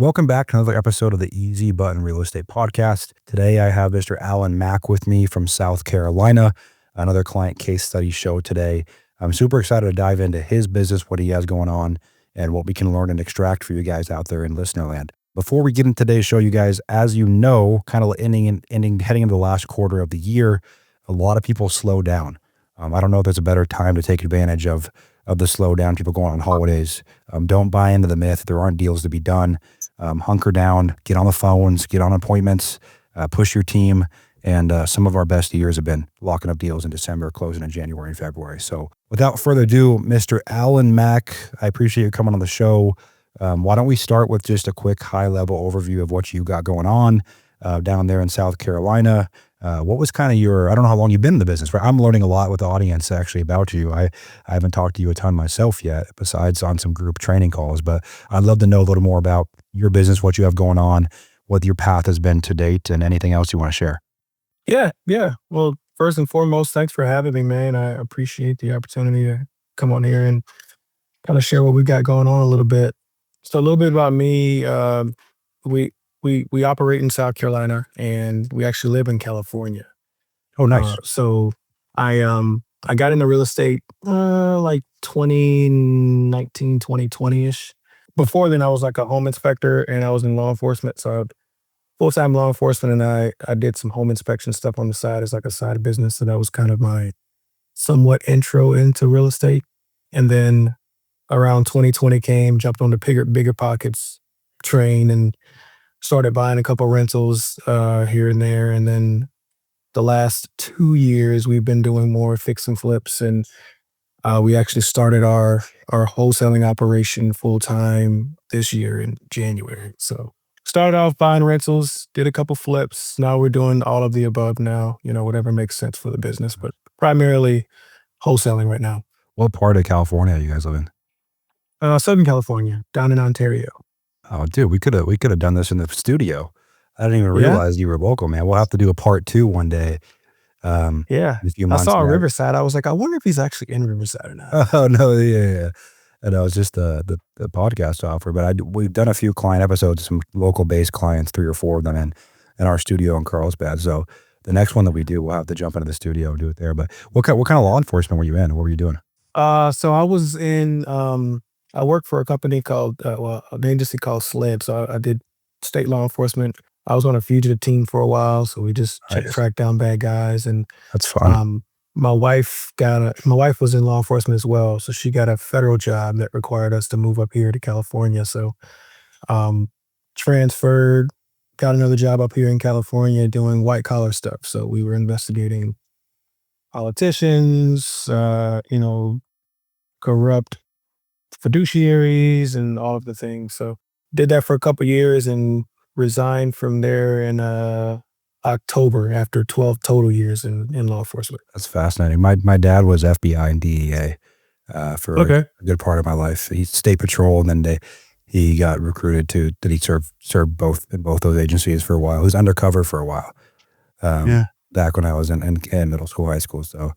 Welcome back to another episode of the Easy Button Real Estate Podcast. Today I have Mr. Allen Mack with me from South Carolina, another client case study show today. I'm super excited to dive into his business, what he has going on, and what we can learn and extract for you guys out there in listener land. Before we get into today's show, you guys, as you know, kind of heading into the last quarter of the year, a lot of people slow down. I don't know if there's a better time to take advantage of the slowdown, people going on holidays. Don't buy into the myth. There aren't deals to be done. Hunker down, get on the phones, get on appointments, push your team. And some of our best years have been locking up deals in December, closing in January and February. So without further ado, Mr. Allen Mack, I appreciate you coming on the show. Why don't we start with just a quick high-level overview of what you got going on down there in South Carolina? What was kind of I don't know how long you've been in the business, right? I'm learning a lot with the audience actually about you. I haven't talked to you a ton myself yet, besides on some group training calls, but I'd love to know a little more about your business, what you have going on, what your path has been to date, and anything else you want to share. Yeah. Well, first and foremost, thanks for having me, man. I appreciate the opportunity to come on here and kind of share what we've got going on a little bit. So a little bit about me. We operate in South Carolina, and we actually live in California. Oh, nice. So I got into real estate like 2019, 2020-ish. Before then, I was like a home inspector, and I was in law enforcement. So full-time law enforcement, and I did some home inspection stuff on the side as like a side business. So that was kind of my somewhat intro into real estate. And then around 2020 came, jumped on the bigger pockets train and started buying a couple rentals here and there. And then the last 2 years, we've been doing more fix and flips. And we actually started our wholesaling operation full-time this year in January. So started off buying rentals, did a couple flips. Now we're doing all of the above now, whatever makes sense for the business, but primarily wholesaling right now. What part of California you guys live in? Southern California, down in Ontario. Oh, dude, we could have done this in the studio. I didn't even Yeah? realize you were local, man. We'll have to do a part 2 one day. Yeah. In a few I months. saw Yeah. Riverside. I was like, I wonder if he's actually in Riverside or not. Oh no, yeah. And that was just the podcast software. But we've done a few client episodes, some local based clients, 3 or 4 of them in our studio in Carlsbad. So the next one that we do, we'll have to jump into the studio and do it there. But what kind of law enforcement were you in? What were you doing? So I was in. I worked for a company called, an agency called SLED. So I did state law enforcement. I was on a fugitive team for a while, so we just Nice. tracked down bad guys. And That's fun. my wife was in law enforcement as well, so she got a federal job that required us to move up here to California. So transferred, got another job up here in California doing white collar stuff. So we were investigating politicians, corrupt fiduciaries and all of the things. So did that for a couple of years and resigned from there in October after 12 total years in law enforcement. That's fascinating. My dad was FBI and DEA for a good part of my life. He's state patrol, and then he got recruited he served in both those agencies for a while. He was undercover for a while. Back when I was in middle school, high school. So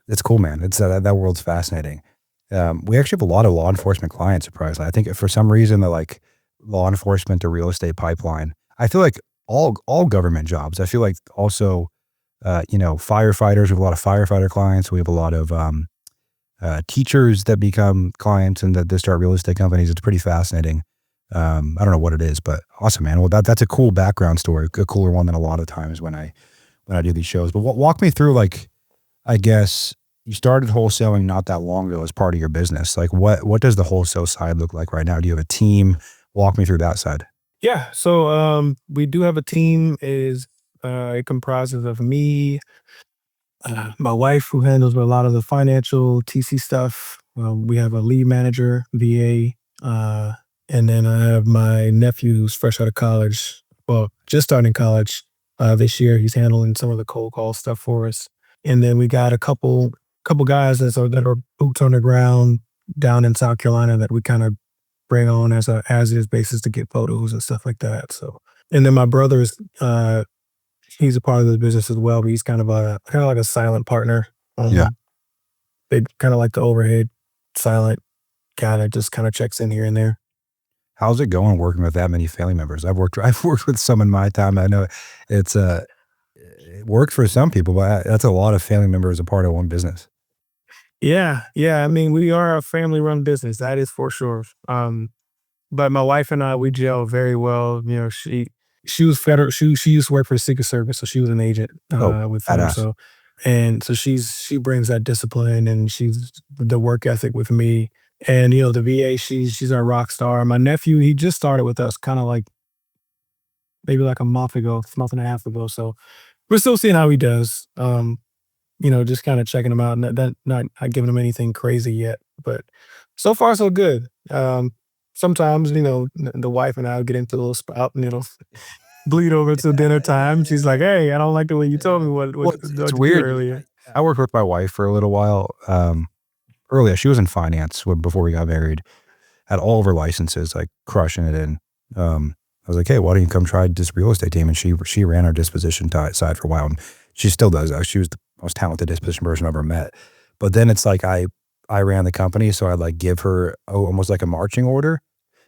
it's cool, man. It's that world's fascinating. We actually have a lot of law enforcement clients, surprisingly. I think for some reason the like law enforcement to real estate pipeline, I feel like all government jobs. I feel like also, firefighters, we have a lot of firefighter clients. We have a lot of teachers that become clients and that they start real estate companies. It's pretty fascinating. I don't know what it is, but awesome, man. Well, that's a cool background story, a cooler one than a lot of times when I do these shows. But walk me through, like, I guess you started wholesaling not that long ago as part of your business. Like what does the wholesale side look like right now? Do you have a team? Walk me through that side. Yeah. So we do have a team. It comprises of me, my wife, who handles a lot of the financial TC stuff. We have a lead manager, VA, and then I have my nephew who's fresh out of college. Well, just starting college this year. He's handling some of the cold call stuff for us. And then we got a couple guys that are boots on the ground down in South Carolina that we kind of bring on as a as-is basis to get photos and stuff like that. So, and then my brother's he's a part of the business as well, but he's kind of like a silent partner. They kind of like the overhead silent guy that just kind of checks in here and there. How's it going working with that many family members? I've worked with some in my time. I know it's, it worked for some people, but that's a lot of family members a part of one business. Yeah, yeah. I mean, we are a family-run business, that is for sure. But my wife and I, we gel very well. You know, she was federal. She used to work for the Secret Service, so she was an agent Oh, with them. badass. So, and so she brings that discipline and she's the work ethic with me. And you know, the VA, she's our rock star. My nephew, he just started with us, kind of like maybe like a month ago, month and a half ago. So we're still seeing how he does. You know, just kind of checking him out. Not giving him anything crazy yet, but so far so good. Sometimes you know the wife and I will get into a little spout, and it'll bleed over till dinner time. She's like, "Hey, I don't like the way you told me Well, it's what to do weird. earlier." I worked with my wife for a little while. Earlier, she was in finance before we got married. Had all of her licenses, like crushing it in. I was like, "Hey, why don't you come try this real estate team?" And she ran our disposition side for a while, and she still does. She was the most talented disposition person I've ever met. But then it's like I ran the company, so I like give her almost like a marching order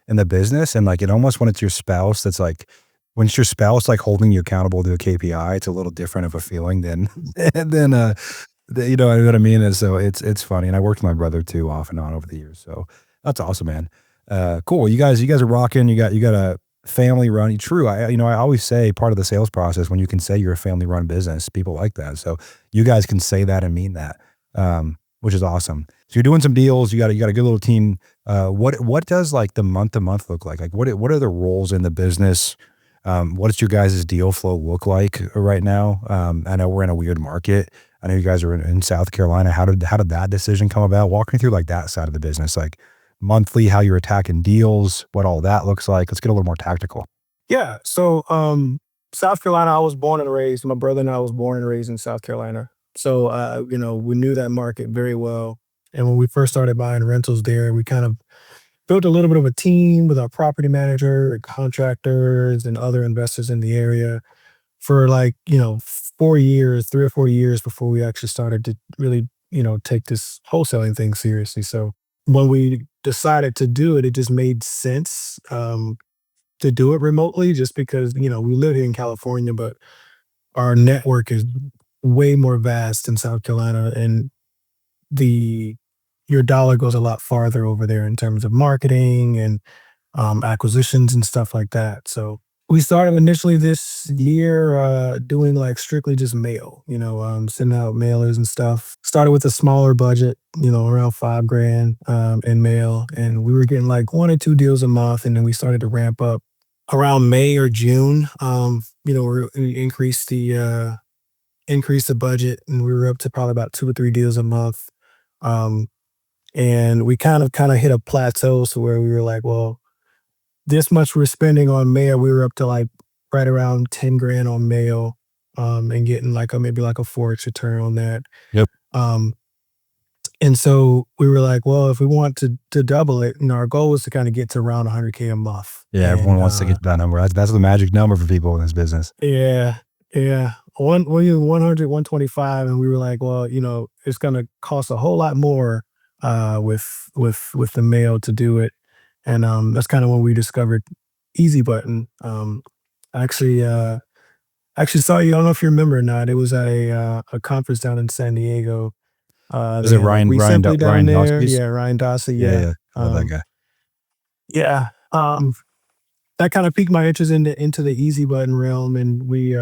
in the business, and like it almost when it's your spouse, that's like when it's your spouse like holding you accountable to a KPI, it's a little different of a feeling than than you know what I mean? And so it's funny. And I worked with my brother too off and on over the years. So that's awesome, man. Cool. You guys are rocking. You got a family run. True. I always say part of the sales process when you can say you're a family run business, people like that. So you guys can say that and mean that. Which is awesome. So you're doing some deals. You got a good little team. What does like the month to month look like? Like what are the roles in the business? What does your guys' deal flow look like right now? I know we're in a weird market. I know you guys are in South Carolina. How did that decision come about? Walk me through like that side of the business, like monthly, how you're attacking deals, what all that looks like. Let's get a little more tactical. Yeah. So, South Carolina, I was born and raised. My brother and I was born and raised in South Carolina. So, you know, we knew that market very well. And when we first started buying rentals there, we kind of built a little bit of a team with our property manager and contractors and other investors in the area for like, you know, 4 years, 3 or 4 years before we actually started to really, you know, take this wholesaling thing seriously. So when we decided to do it, it just made sense to do it remotely just because, you know, we live here in California, but our network is way more vast in South Carolina and the your dollar goes a lot farther over there in terms of marketing and acquisitions and stuff like that. So we started initially this year doing like strictly just mail, you know, sending out mailers and stuff. Started with a smaller budget, you know, around 5 grand in mail, and we were getting like 1 or 2 deals a month, and then we started to ramp up around May or June. You know, we increased the budget, and we were up to probably about 2 or 3 deals a month. Um, and we kind of hit a plateau, so where we were like, well, this much we're spending on mail. We were up to like right around 10 grand on mail, and getting like maybe like a 4x return on that. Yep. Um, and so we were like, well, if we want to double it, you know, our goal was to kind of get to around 100K a month. Yeah, everyone And wants to get to that number. That's the magic number for people in this business. yeah, yeah. We 100, 125, and we were like, well, you know, it's gonna cost a whole lot more with the mail to do it. And that's kind of when we discovered Easy Button. I actually saw you. I don't know if you remember or not. It was at a conference down in San Diego. Is They it had like Recently down Ryan there. Dossey's? Yeah, Ryan Dossey. Yeah, Yeah. yeah. Love that guy. Yeah. That kind of piqued my interest into the Easy Button realm, and we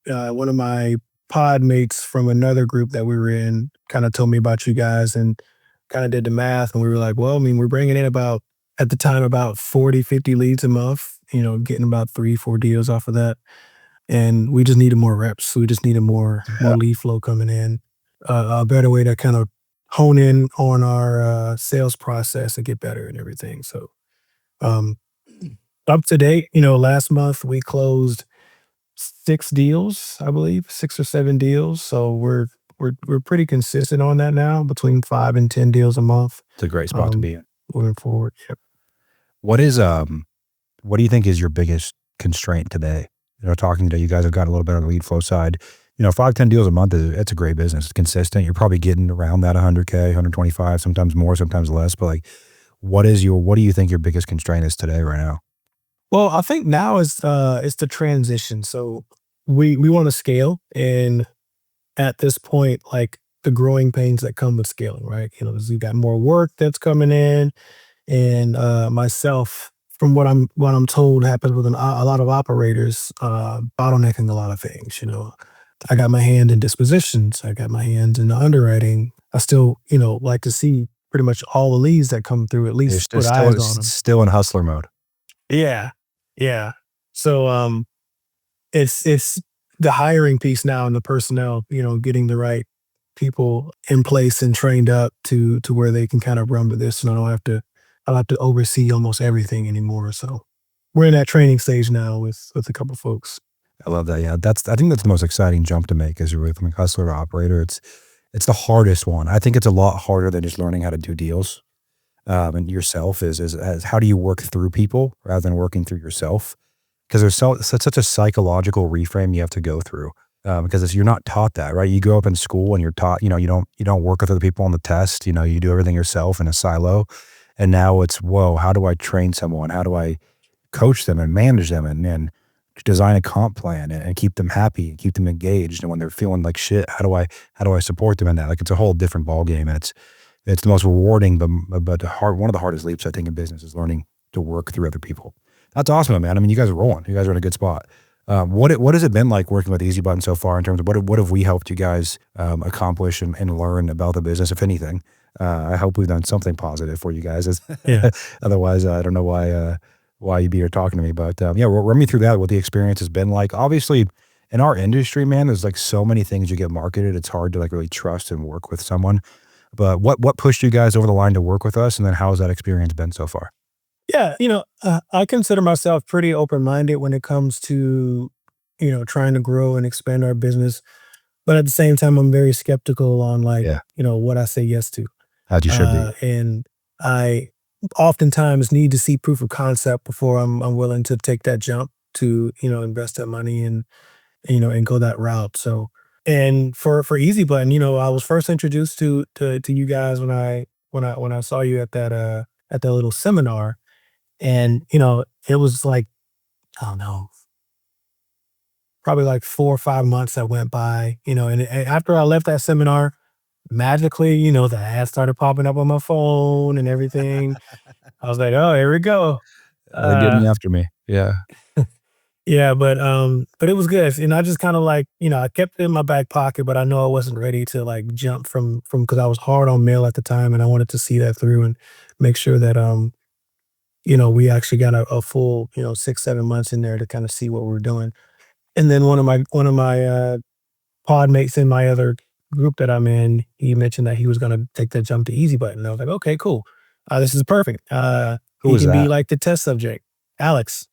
one of my pod mates from another group that we were in kind of told me about you guys and kind of did the math, and we were like, well, I mean, we're bringing in about at the time about 40, 50 leads a month, you know, getting about 3, 4 deals off of that, and we just needed more reps. We just needed more lead flow coming in, a better way to kind of hone in on our sales process and get better and everything. So um, up to date, you know, last month we closed 6 deals, I believe, 6 or 7 deals. So we're pretty consistent on that now, between 5 and 10 deals a month. It's a great spot to Um, be in. moving forward. Yep. What is what do you think is your biggest constraint today? Talking to you guys have got a little bit on the lead flow side. 5, 10 deals a month it's a great business. It's consistent. You're probably getting around that 100K, 125, sometimes more, sometimes less. But like, what do you think your biggest constraint is today right now? Well, I think now is the transition. So we want to scale, and at this point, like the growing pains that come with scaling, right? You know, 'cause you got more work that's coming in, and myself, from what I'm told, happens with a lot of operators, bottlenecking a lot of things. You know, I got my hand in dispositions, I got my hands in the underwriting. I still, like to see pretty much all the leads that come through, at You're least put eyes on them. still in hustler mode. Yeah, yeah. So it's the hiring piece now and the personnel, getting the right people in place and trained up to where they can kind of run with this, and I don't have to oversee almost everything anymore. So we're in that training stage now with a couple folks. I love that. Yeah, I think that's the most exciting jump to make as you're really from a hustler to operator. It's the hardest one. I think it's a lot harder than just learning how to do deals. And yourself is how do you work through people rather than working through yourself? Because there's such a psychological reframe you have to go through. Because you're not taught that, right? You grow up in school and you're taught, you don't work with other people on the test. You do everything yourself in a silo. And now it's, whoa, how do I train someone? How do I coach them and manage them and design a comp plan and keep them happy and keep them engaged? And when they're feeling like shit, how do I support them in that? Like it's a whole different ballgame. And it's the most rewarding, but one of the hardest leaps I think in business is learning to work through other people. That's awesome, man. I mean, you guys are rolling. You guys are in a good spot. What has it been like working with Easy Button so far in terms of what have we helped you guys accomplish and learn about the business, if anything? I hope we've done something positive for you guys. Yeah. Otherwise, I don't know why you'd be here talking to me. But yeah, run me through that. What the experience has been like. Obviously, in our industry, man, there's like so many things you get marketed. It's hard to like really trust and work with someone. But what pushed you guys over the line to work with us, and then how has that experience been so far? Yeah, I consider myself pretty open-minded when it comes to, trying to grow and expand our business. But at the same time, I'm very skeptical on like, Yeah, what I say yes to. as you should be. And I oftentimes need to see proof of concept before I'm willing to take that jump to, invest that money and go that route. So, and for Easy Button, I was first introduced to you guys when I saw you at that little seminar, and it was like, I don't know, probably like 4 or 5 months that went by, and after I left that seminar, magically, the ads started popping up on my phone and everything. I was like, oh, here we go. They're getting Uh, after me. Yeah. yeah, but it was good. And I just kind of like, I kept it in my back pocket, but I know I wasn't ready to like jump from because I was hard on mail at the time, and I wanted to see that through and make sure that we actually got a full, 6, 7 months in there to kind of see what we're doing. And then one of my pod mates in my other group that I'm in, he mentioned that he was gonna take that jump to Easy Button. I was like, okay, cool. This is perfect. Who He was can be that? like the test subject. Alex.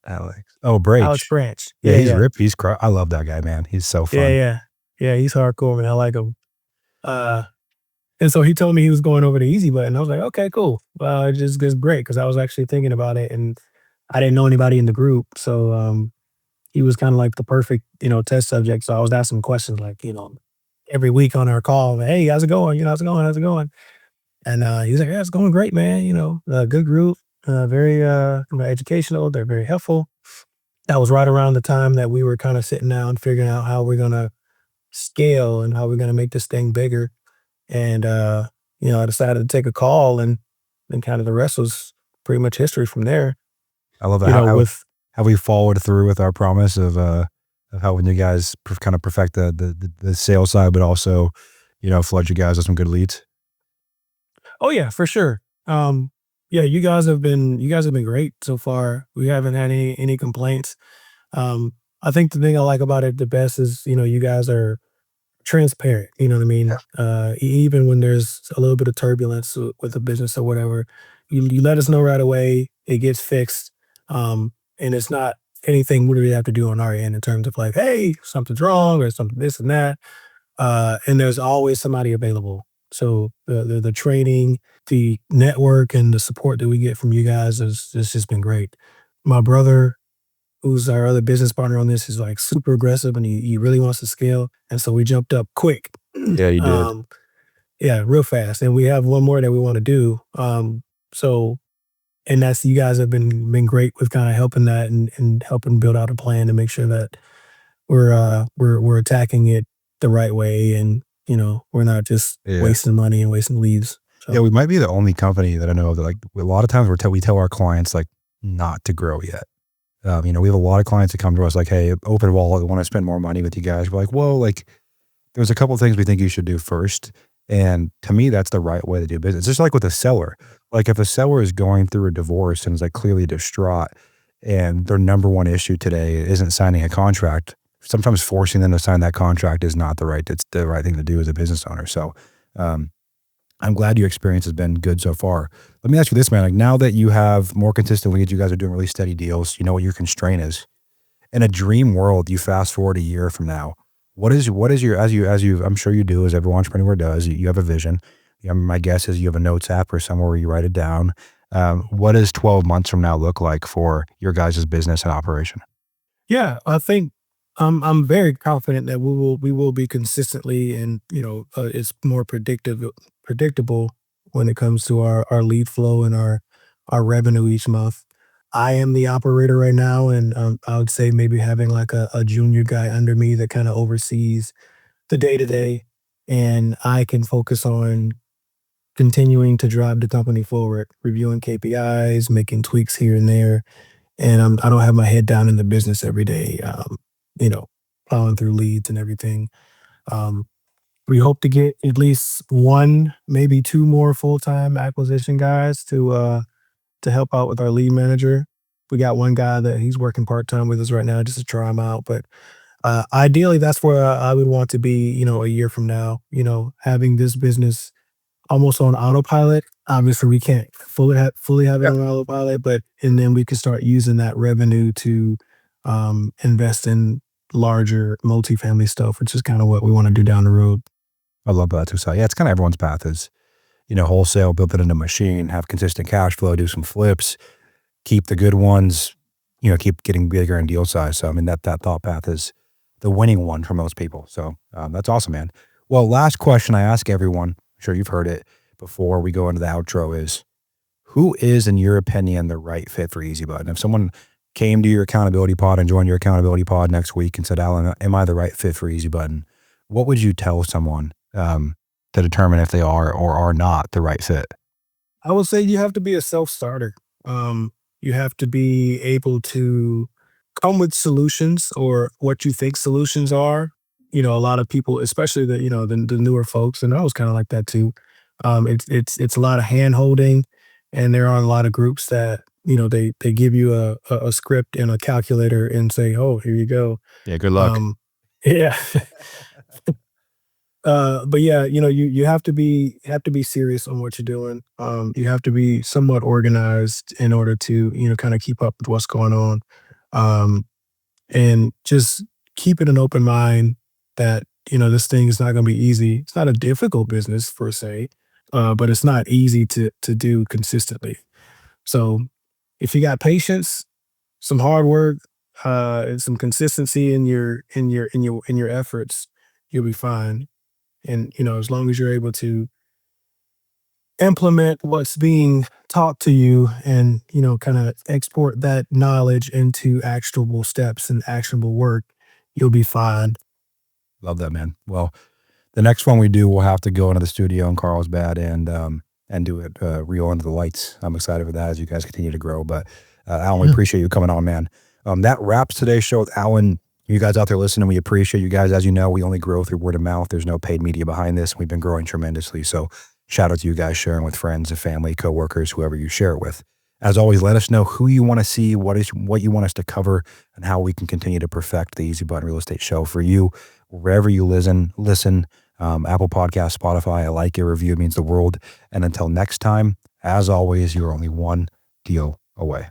Alex. Oh, Alex Brach. Branch. Yeah, Yeah, he's yeah. ripped. I love that guy, man. He's so Yeah, fun. yeah. Yeah, he's hardcore, man. I like him. Uh, and so he told me he was going over to Easy Button. I was like, okay, cool. Well, it just gets great because I was actually thinking about it and I didn't know anybody in the group. So he was kind of like the perfect, test subject. So I was asking him questions like, every week on our call, hey, how's it going? How's it going? How's it going? And he's like, yeah, it's going great, man. Good group, very educational. They're very helpful. That was right around the time that we were kind of sitting down, figuring out how we're gonna scale and how we're gonna make this thing bigger. And I decided to take a call, and then kind of the rest was pretty much history from there. I love that. You know, with Have we followed through with our promise of helping you guys kind of perfect the sales side, but also, flood you guys with some good leads? Oh yeah, for sure. Yeah, you guys have been great so far. We haven't had any complaints. I think the thing I like about it the best is, you guys are transparent. You know what I mean? Even when there's a little bit of turbulence with the business or whatever, you let us know right away. It gets fixed, and it's not anything we really have to do on our end in terms of like, hey, something's wrong or something this and that. And there's always somebody available. So the training, the network, and the support that we get from you guys has just been great. My brother, who's our other business partner on this, is like super aggressive and he really wants to scale. And so we jumped up quick. Yeah, you did. um, yeah, real fast. And we have one more that we want to do. So, and that's, you guys have been great with kind of helping that and helping build out a plan to make sure that we're attacking it the right way, and we're not just Yeah. wasting money and wasting leads. Yeah, So we might be the only company that I know of that, like, a lot of times we tell our clients, like, not to grow yet. We have a lot of clients that come to us like, "Hey, open wallet, we wanna spend more money with you guys." We're like, "Whoa," like, there's a couple of things we think you should do first, and to me, that's the right way to do business. Just like with a seller. Like, if a seller is going through a divorce and is, like, clearly distraught, and their number one issue today isn't signing a contract, sometimes forcing them to sign that contract is not it's the right thing to do as a business owner. So, um, I'm glad your experience has been good so far. Let me ask you this, man. Like, now that you have more consistent leads, you guys are doing really steady deals, you know what your constraint is. In a dream world, you fast forward a year from now. What is your as you I'm sure you do, as every entrepreneur does, you have a vision. My guess is you have a notes app or somewhere where you write it down. What does 12 months from now look like for your guys' business and operation? yeah, I think I'm very confident that we will be consistently, and it's more predictable when it comes to our lead flow and our revenue each month. I am the operator right now, and I would say maybe having like a junior guy under me that kind of oversees the day to day, and I can focus on continuing to drive the company forward, reviewing KPIs, making tweaks here and there, and I don't have my head down in the business every day, you know, plowing through leads and everything. Um, we hope to get at least one, maybe two more full time acquisition guys to help out with our lead manager. We got one guy that he's working part time with us right now just to try him out, but ideally, that's where I would want to be, a year from now. Having this business almost on autopilot. Obviously, we can't fully have it Yeah, on autopilot, but and then we can start using that revenue to invest in larger multifamily stuff, which is kind of what we want to do down the road. I love that too. So yeah, it's kind of everyone's path is, wholesale, build it into a machine, have consistent cash flow, do some flips, keep the good ones, keep getting bigger in deal size. So I mean that thought path is the winning one for most people. So that's awesome, man. Well, last question I ask everyone. I'm sure you've heard it before we go into the outro is who is, in your opinion, the right fit for Easy Button? If someone came to your accountability pod and joined your accountability pod next week and said, Alan, am I the right fit for Easy Button? What would you tell someone to determine if they are or are not the right fit? I would say you have to be a self starter. You have to be able to come with solutions or what you think solutions are. A lot of people, especially the newer folks, and I was kind of like that too. It's a lot of hand holding, and there are a lot of groups that they give you a script and a calculator and say, "Oh, here you go." Yeah, good luck. Um, yeah. But yeah, you have to be serious on what you're doing. You have to be somewhat organized in order to kind of keep up with what's going on, um, and just keeping an open mind that this thing is not going to be easy. It's not a difficult business per se, but it's not easy to do consistently. So if you got patience, some hard work, and some consistency in your efforts, you'll be fine. And as long as you're able to implement what's being taught to you and kind of export that knowledge into actionable steps and actionable work, you'll be fine. Love that, man. Well, the next one we do, we'll have to go into the studio in Carlsbad and do it real under the lights. I'm excited for that as you guys continue to grow. But Alan, we Yeah. appreciate you coming on, man. That wraps today's show with Alan. You guys out there listening, we appreciate you guys. As you know, we only grow through word of mouth. There's no paid media behind this. We've been growing tremendously. So shout out to you guys sharing with friends and family, coworkers, whoever you share it with. As always, let us know who you want to see, what you want us to cover, and how we can continue to perfect the Easy Button Real Estate Show for you, wherever you listen. Apple Podcast, Spotify, a like, a review means the world. And until next time, as always, you're only one deal away.